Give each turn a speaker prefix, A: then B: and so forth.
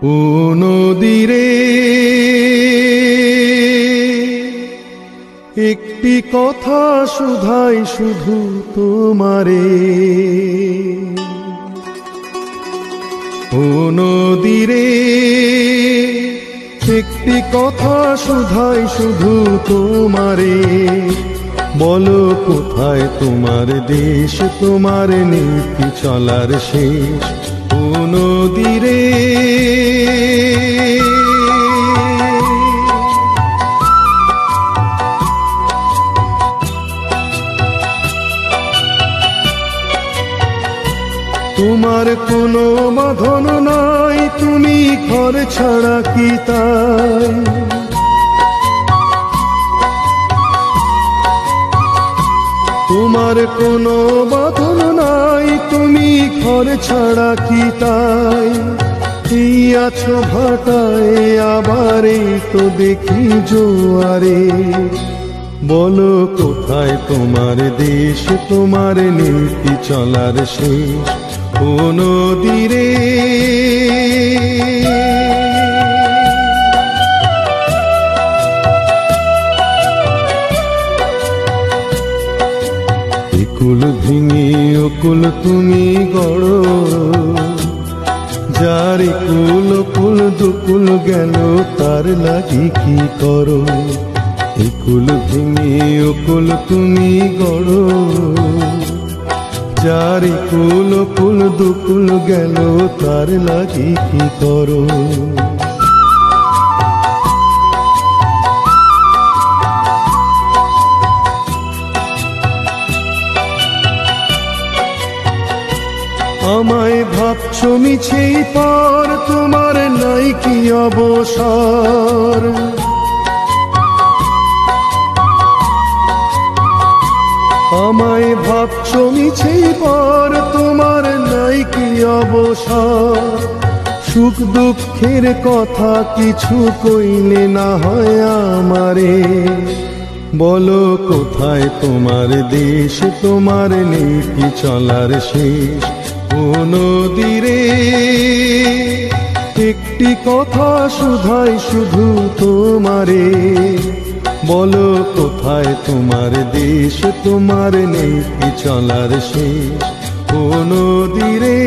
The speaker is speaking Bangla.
A: ও নদীরে একটি কথা শুধাই শুধু তোমারে। ও নদীরে একটি কথা শুধাই শুধু তোমারে। বলো কোথায় তোমার দেশ, তোমার নীতি চলার শেষ। ও নদীরে তোমার কোনো বাঁধন নাই, তুমি ঘর ছাড়া কি তাই? তোমার কোনো বাঁধন নাই, তুমি ঘর ছাড়া কি তাই? এই আছো ভাটায় আবার এই তো দেখি জোয়ারে। বলো কোথায় তোমার দেশ, তোমার নীতি চলার শেষ। ও নদীরে কুল ভেঙে অকুল তুমি গড়ো, যার কুল কুল দুকুল গেল তার লাগি কি করো? কুল ভেঙে অকুল তুমি গড়ো, যার কুল কুল দুকুল গেল তার লাগি কি করো? আমায় ভাবছো মিছেই পর, তোমার নাই কি অবসর? আমায় ভাবছো মিছেই পর, তোমার নাই কি অবসর? সুখ দুঃখের কথা কিছু কইলে না হয় আমারে। বলো কোথায় তোমার দেশ, তোমার নীতি চলার শেষ। ও নদীরে একটি কথা শুধাই শুধু তোমারে। বলো কোথায় তোমার দেশ, তোমার নীতি চলার শেষ। ও নদীরে